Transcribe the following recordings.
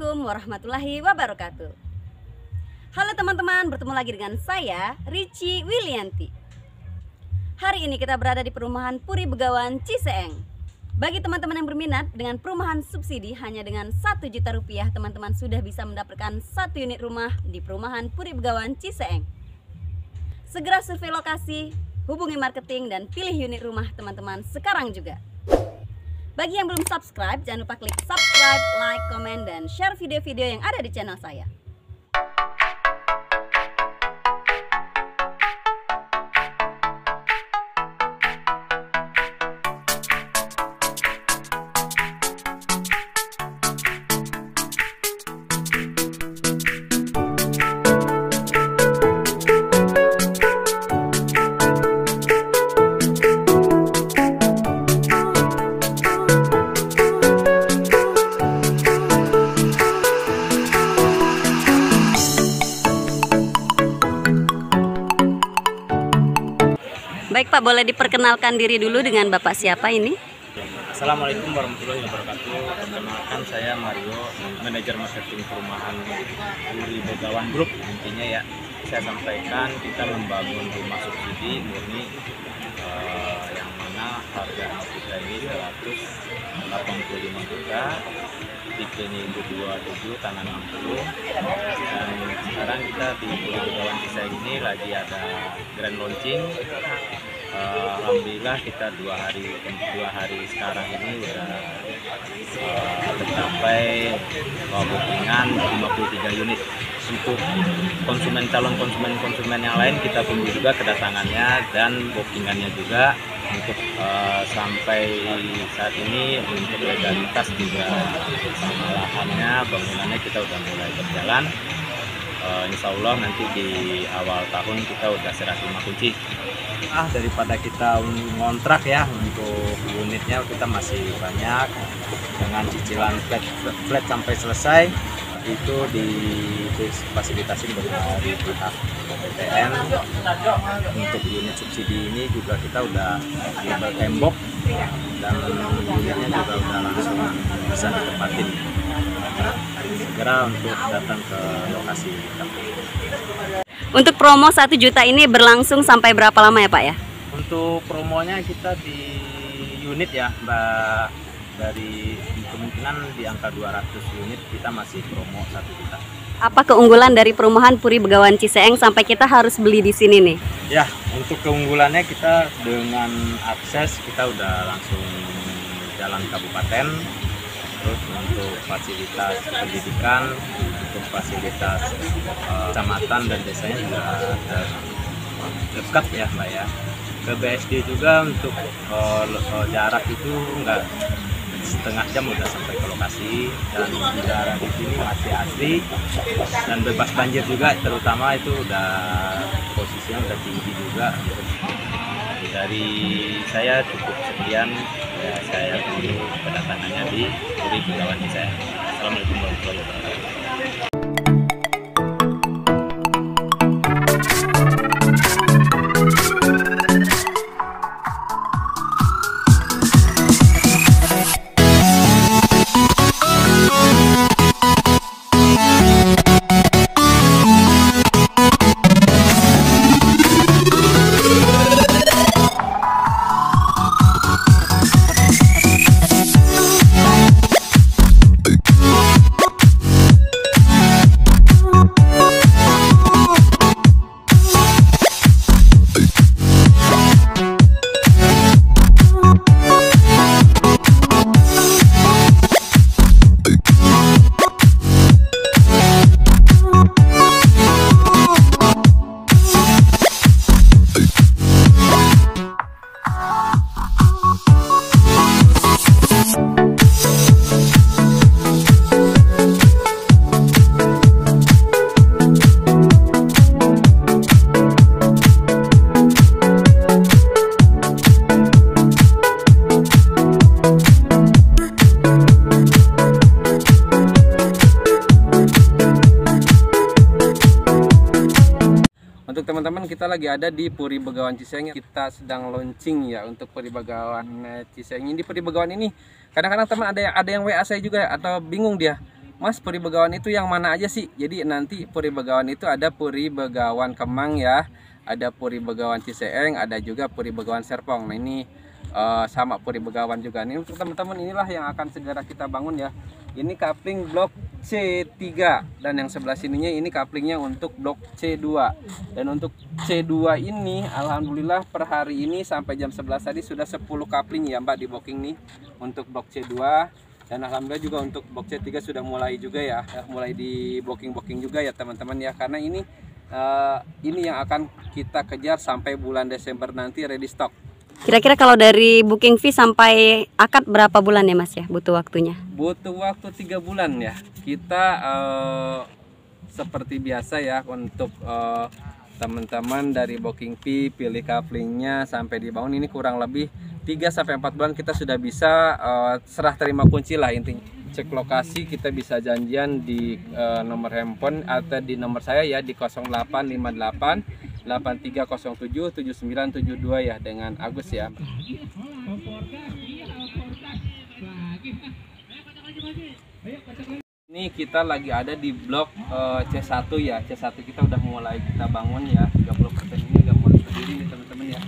Assalamualaikum warahmatullahi wabarakatuh. Halo teman-teman, bertemu lagi dengan saya Rici Wilianti. Hari ini kita berada di perumahan Puri Begawan Ciseeng. Bagi teman-teman yang berminat dengan perumahan subsidi hanya dengan 1 juta rupiah, teman-teman sudah bisa mendapatkan 1 unit rumah di perumahan Puri Begawan Ciseeng. Segera survei lokasi, hubungi marketing dan pilih unit rumah teman-teman sekarang juga. Bagi yang belum subscribe, jangan lupa klik subscribe, like, komen, dan share video-video yang ada di channel saya. Baik Pak, boleh diperkenalkan diri dulu dengan Bapak siapa ini? Assalamualaikum warahmatullahi wabarakatuh. Perkenalkan saya Mario, manajer marketing perumahan Puri Begawan Group. Intinya ya, saya sampaikan kita membangun rumah subsidi murni yang mana harga kita ini 185 juta, tipenya itu 27, tanah 60. Dan sekarang kita di Puri Begawan Ciseeng ini lagi ada grand launching. Alhamdulillah kita dua hari sekarang ini udah tercapai bookingan 53 unit. Untuk calon konsumen yang lain kita tunggu juga kedatangannya dan bookingannya juga. Untuk sampai saat ini untuk legalitas juga sama lahannya, bangunannya kita udah mulai berjalan. Insya Allah nanti di awal tahun kita udah serah terima kunci. Daripada kita ngontrak ya, untuk unitnya kita masih banyak dengan cicilan flat sampai selesai. Itu difasilitasi dari pihak PTN. Untuk unit subsidi ini juga kita udah label tembok dan unitnya juga udah langsung bisa ditempatin. Segera untuk datang ke lokasi. Untuk promo 1 juta ini berlangsung sampai berapa lama ya Pak ya? Untuk promonya kita di unit ya Mbak, dari kemungkinan di angka 200 unit kita masih promo 1 juta. Apa keunggulan dari perumahan Puri Begawan Ciseeng sampai kita harus beli di sini nih? Ya, untuk keunggulannya kita dengan akses kita udah langsung jalan kabupaten. Terus untuk fasilitas pendidikan, untuk fasilitas kecamatan dan desanya juga dekat ya Mbak ya. Ke BSD juga untuk jarak itu enggak setengah jam udah sampai ke lokasi, dan udara di sini masih asri dan bebas banjir juga, terutama itu udah posisinya udah tinggi juga. Dari saya cukup sekian, ya, saya tunggu kedatangannya di Puri Begawan Ciseeng. Assalamualaikum warahmatullahi wabarakatuh. Untuk teman-teman, kita lagi ada di Puri Begawan Ciseeng. Kita sedang launching ya untuk Puri Begawan Ciseeng. Di Puri Begawan ini kadang-kadang teman ada yang WA saya juga atau bingung dia Mas, Puri Begawan itu yang mana aja sih? Jadi nanti Puri Begawan itu ada Puri Begawan Kemang ya, ada Puri Begawan Ciseeng, ada juga Puri Begawan Serpong. Nah ini sama Puri Begawan juga. Ini untuk teman-teman, inilah yang akan segera kita bangun ya. Ini kapling blok C3 dan yang sebelah sininya ini kaplingnya untuk blok C2. Dan untuk C2 ini alhamdulillah per hari ini sampai jam 11 tadi sudah 10 kapling ya Mbak di booking nih untuk blok C2. Dan alhamdulillah juga untuk blok C3 sudah mulai juga ya, mulai di booking juga ya teman-teman ya, karena ini yang akan kita kejar sampai bulan Desember nanti ready stock. Kira-kira kalau dari booking fee sampai akad berapa bulan ya Mas ya butuh waktunya? Butuh waktu 3 bulan ya. Kita seperti biasa ya untuk teman-teman dari booking fee, pilih kaplingnya sampai dibangun ini kurang lebih 3-4 bulan kita sudah bisa serah terima kunci lah intinya. Cek lokasi kita bisa janjian di nomor handphone atau di nomor saya ya di 0858 8307 7972 ya dengan Agus ya. Ini kita lagi ada di blok C1 ya. C1 kita udah mulai kita bangun ya. 30% ini udah mulai berdiri nih teman-teman ya.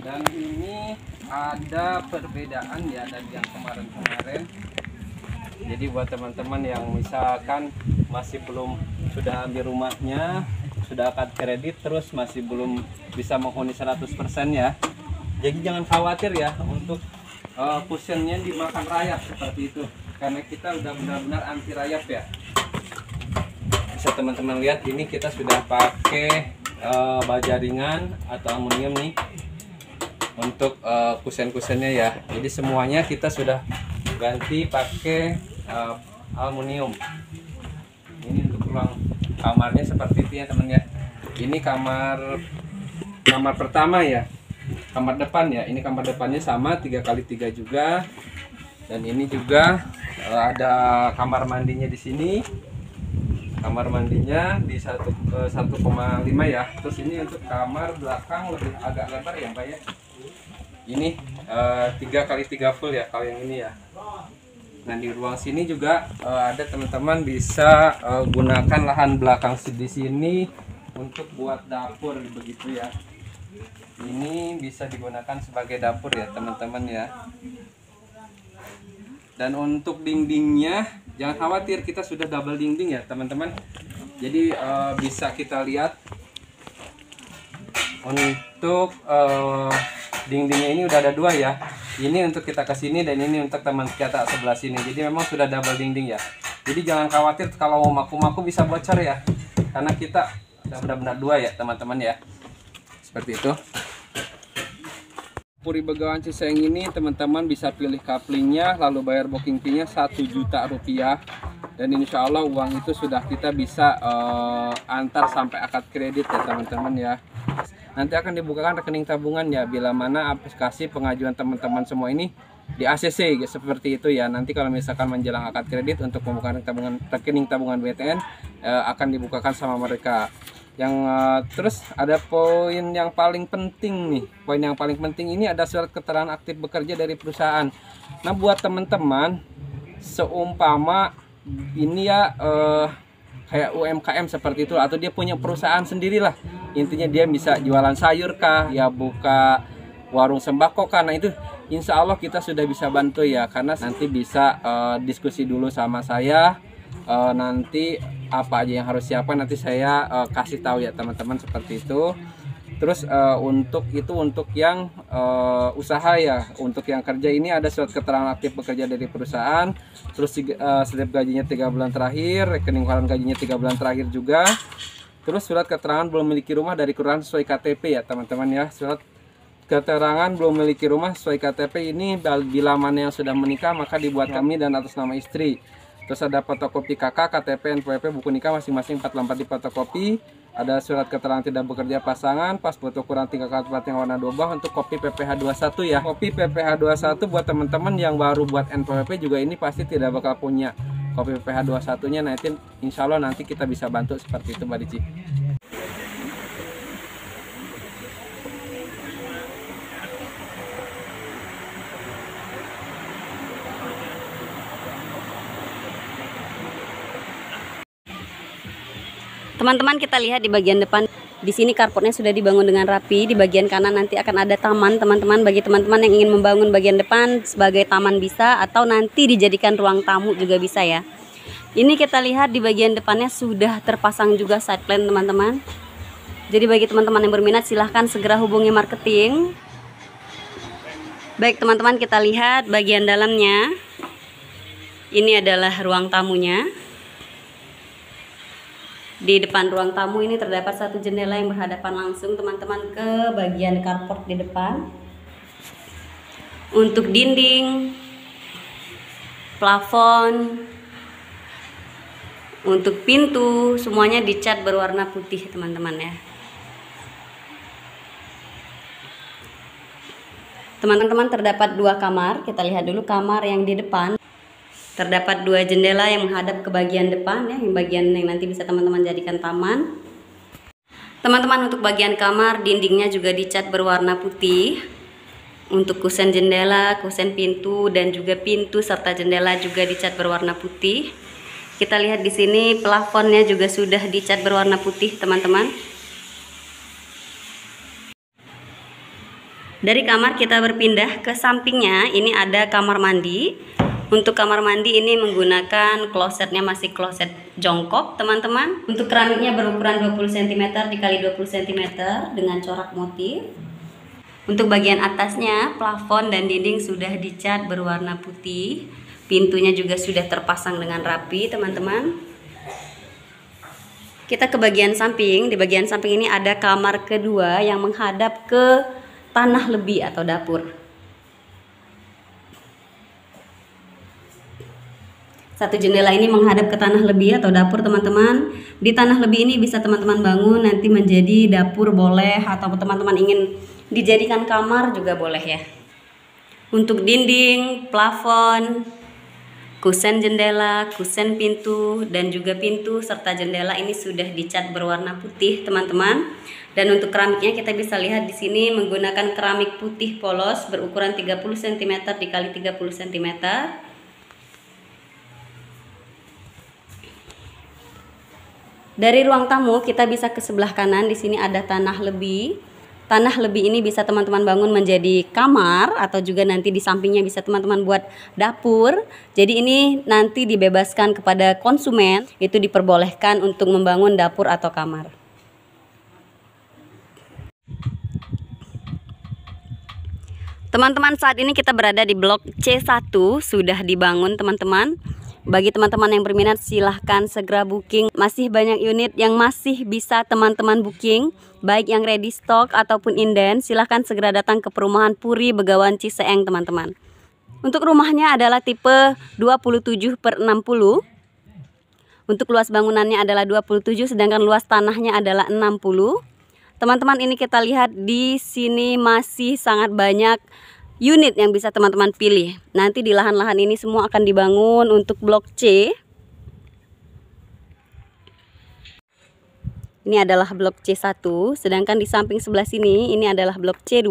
Dan ini ada perbedaan ya dari yang kemarin-kemarin. Jadi buat teman-teman yang misalkan masih belum sudah ambil rumahnya, sudah akad kredit terus masih belum bisa menghuni 100% ya. Jadi jangan khawatir ya untuk kusennya dimakan rayap seperti itu. Karena kita udah benar-benar anti rayap ya. Bisa teman-teman lihat ini kita sudah pakai baja ringan atau aluminium nih untuk kusen-kusennya ya. Jadi semuanya kita sudah ganti pakai aluminium. Ini untuk ruang kamarnya seperti itu ya teman ya. Ini kamar pertama ya, kamar depan ya. Ini kamar depannya sama 3x3 juga. Dan ini juga ada kamar mandinya di sini. Kamar mandinya di 1,5 ya. Terus ini untuk kamar belakang lebih agak lebar ya Pak ya. Ini 3x3 full ya kalau yang ini ya. Nah di ruang sini juga ada teman-teman bisa gunakan lahan belakang di sini untuk buat dapur begitu ya. Ini bisa digunakan sebagai dapur ya teman-teman ya. Dan untuk dindingnya jangan khawatir, kita sudah double dinding ya teman-teman. Jadi bisa kita lihat untuk dindingnya ini udah ada 2 ya. Ini untuk kita ke sini dan ini untuk teman kita sebelah sini. Jadi memang sudah double dinding ya. Jadi jangan khawatir kalau mau maku-maku bisa bocor ya. Karena kita udah benar-benar 2 ya teman-teman ya. Seperti itu. Puri Begawan Ciseeng ini teman-teman bisa pilih kaplingnya lalu bayar booking fee-nya Rp1.000.000. Dan insya Allah uang itu sudah kita bisa antar sampai akad kredit ya teman-teman ya. Nanti akan dibukakan rekening tabungan ya, bila mana aplikasi pengajuan teman-teman semua ini di ACC seperti itu ya. Nanti kalau misalkan menjelang akad kredit untuk pembukaan rekening tabungan BTN akan dibukakan sama mereka. Yang terus ada poin yang paling penting nih. Poin yang paling penting ini ada surat keterangan aktif bekerja dari perusahaan. Nah buat teman-teman seumpama ini ya kayak UMKM seperti itu atau dia punya perusahaan sendirilah. Intinya dia bisa jualan sayur kah, ya buka warung sembako kah. Nah itu insya Allah kita sudah bisa bantu ya. Karena nanti bisa diskusi dulu sama saya. Nanti apa aja yang harus siapkan nanti saya kasih tahu ya teman-teman seperti itu. Terus untuk yang usaha ya, untuk yang kerja ini ada surat keterangan aktif bekerja dari perusahaan. Terus slip gajinya 3 bulan terakhir, rekening koran gajinya 3 bulan terakhir juga. Terus surat keterangan belum memiliki rumah dari kelurahan sesuai KTP ya teman-teman ya. Surat keterangan belum memiliki rumah sesuai KTP ini bila mana yang sudah menikah maka dibuat kami dan atas nama istri. Terus ada fotokopi KK, KTP, NPWP, buku nikah masing-masing 4 lembar di fotokopi. Ada surat keterangan tidak bekerja pasangan, pas foto ukuran 3x4 yang warna 2 bah untuk kopi PPH 21 ya. Kopi PPH 21 buat teman-teman yang baru buat NPWP juga ini pasti tidak bakal punya kopi PPH 21-nya. Nah itu insya Allah nanti kita bisa bantu seperti itu Mbak Dici. Teman-teman, kita lihat di bagian depan. Di sini carportnya sudah dibangun dengan rapi. Di bagian kanan nanti akan ada taman, teman-teman. Bagi teman-teman yang ingin membangun bagian depan sebagai taman bisa, atau nanti dijadikan ruang tamu juga bisa ya. Ini kita lihat di bagian depannya sudah terpasang juga side plan, teman-teman. Jadi bagi teman-teman yang berminat silahkan segera hubungi marketing. Baik teman-teman, kita lihat bagian dalamnya. Ini adalah ruang tamunya. Di depan ruang tamu ini terdapat satu jendela yang berhadapan langsung, teman-teman, ke bagian carport di depan. Untuk dinding, plafon, untuk pintu, semuanya dicat berwarna putih, teman-teman ya. Teman-teman, terdapat 2 kamar. Kita lihat dulu kamar yang di depan. Terdapat 2 jendela yang menghadap ke bagian depan ya, yang bagian yang nanti bisa teman-teman jadikan taman. Teman-teman, untuk bagian kamar dindingnya juga dicat berwarna putih. Untuk kusen jendela, kusen pintu, dan juga pintu serta jendela juga dicat berwarna putih. Kita lihat di sini plafonnya juga sudah dicat berwarna putih, teman-teman. Dari kamar kita berpindah ke sampingnya. Ini ada kamar mandi. Untuk kamar mandi ini menggunakan klosetnya masih kloset jongkok, teman-teman. Untuk keramiknya berukuran 20 cm dikali 20 cm dengan corak motif. Untuk bagian atasnya, plafon dan dinding sudah dicat berwarna putih. Pintunya juga sudah terpasang dengan rapi, teman-teman. Kita ke bagian samping. Di bagian samping ini ada kamar kedua yang menghadap ke tanah lebih atau dapur. Satu jendela ini menghadap ke tanah lebih atau dapur, teman-teman. Di tanah lebih ini bisa teman-teman bangun nanti menjadi dapur boleh, atau teman-teman ingin dijadikan kamar juga boleh ya. Untuk dinding, plafon, kusen jendela, kusen pintu, dan juga pintu serta jendela ini sudah dicat berwarna putih, teman-teman. Dan untuk keramiknya kita bisa lihat di sini menggunakan keramik putih polos berukuran 30 cm dikali 30 cm. Dari ruang tamu kita bisa ke sebelah kanan. Di sini ada tanah lebih. Tanah lebih ini bisa teman-teman bangun menjadi kamar, atau juga nanti di sampingnya bisa teman-teman buat dapur. Jadi ini nanti dibebaskan kepada konsumen, itu diperbolehkan untuk membangun dapur atau kamar. Teman-teman, saat ini kita berada di blok C1, sudah dibangun, teman-teman. Bagi teman-teman yang berminat silahkan segera booking. Masih banyak unit yang masih bisa teman-teman booking, baik yang ready stock ataupun inden. Silahkan segera datang ke perumahan Puri Begawan Ciseeng, teman-teman. Untuk rumahnya adalah tipe 27/60. Untuk luas bangunannya adalah 27, sedangkan luas tanahnya adalah 60. Teman-teman, ini kita lihat di sini masih sangat banyak unit yang bisa teman-teman pilih. Nanti di lahan-lahan ini semua akan dibangun untuk blok C. Ini adalah blok C1, sedangkan di samping sebelah sini ini adalah blok C2.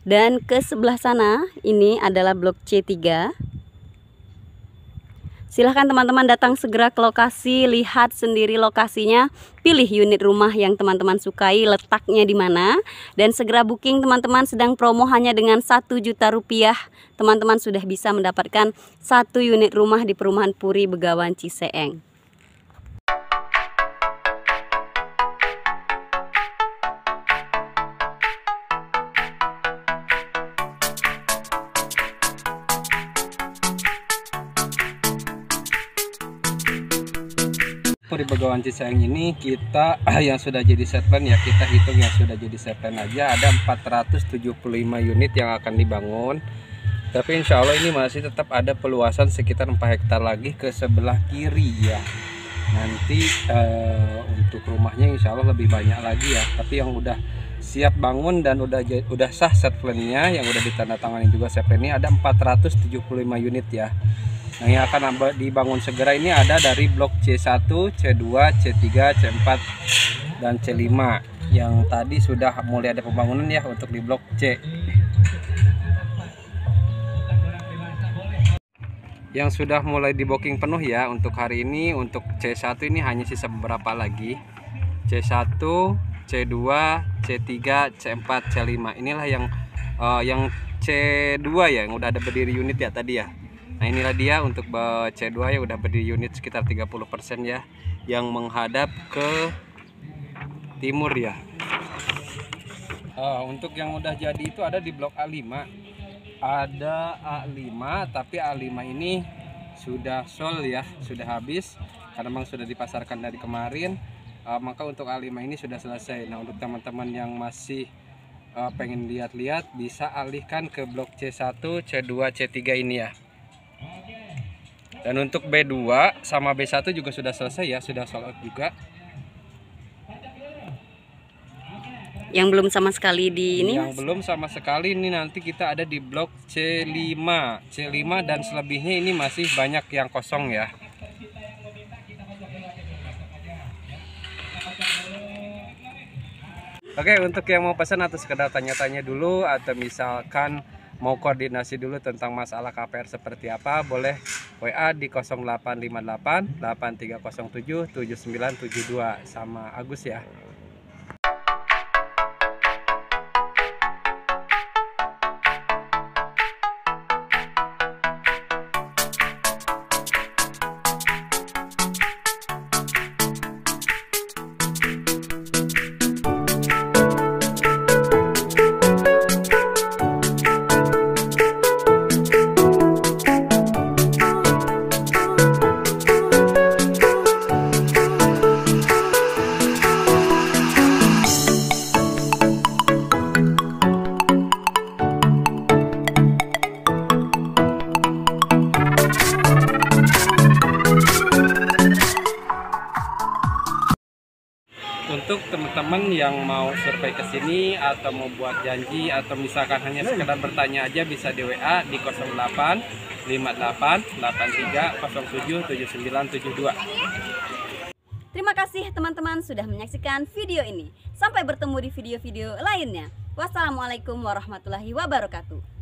Dan ke sebelah sana ini adalah blok C3. Silahkan teman-teman datang segera ke lokasi, lihat sendiri lokasinya, pilih unit rumah yang teman-teman sukai, letaknya di mana, dan segera booking. Teman-teman, sedang promo hanya dengan 1 juta rupiah. Teman-teman sudah bisa mendapatkan 1 unit rumah di perumahan Puri Begawan Ciseeng. Puri Begawan Ciseeng ini kita yang sudah jadi set plan ya, kita hitung yang sudah jadi set plan aja ada 475 unit yang akan dibangun. Tapi insya Allah ini masih tetap ada peluasan sekitar 4 hektar lagi ke sebelah kiri ya. Nanti untuk rumahnya insya Allah lebih banyak lagi ya. Tapi yang udah siap bangun dan udah sah set plan-nya, yang udah ditandatangani juga set plan-nya ada 475 unit ya. Nah, yang akan dibangun segera ini ada dari blok C1, C2, C3, C4, dan C5. Yang tadi sudah mulai ada pembangunan ya untuk di blok C. yang sudah mulai di booking penuh ya untuk hari ini. Untuk C1 ini hanya sisa beberapa lagi. C1, C2, C3, C4, C5. Inilah yang C2 ya, yang udah ada berdiri unit ya tadi ya. Nah inilah dia untuk C2 ya, udah berdiri unit sekitar 30% ya, yang menghadap ke timur ya. Untuk yang udah jadi itu ada di blok A5. Ada A5, tapi A5 ini sudah sold ya, sudah habis karena memang sudah dipasarkan dari kemarin. Maka untuk A5 ini sudah selesai. Nah untuk teman-teman yang masih pengen lihat-lihat, bisa alihkan ke blok C1, C2, C3 ini ya. Dan untuk B2 sama B1 juga sudah selesai ya, sudah sold out juga. Yang belum sama sekali di ini? Yang belum sama sekali ini nanti kita ada di blok C5 dan selebihnya ini masih banyak yang kosong ya. Oke, untuk yang mau pesan atau sekedar tanya-tanya dulu, atau misalkan mau koordinasi dulu tentang masalah KPR seperti apa, boleh WA di 0858 8307 7972 sama Agus ya. Untuk teman-teman yang mau survei ke sini atau mau buat janji atau misalkan hanya sekedar bertanya aja, bisa di WA di 08 58 83 07 7972. Terima kasih teman-teman sudah menyaksikan video ini. Sampai bertemu di video-video lainnya. Wassalamualaikum warahmatullahi wabarakatuh.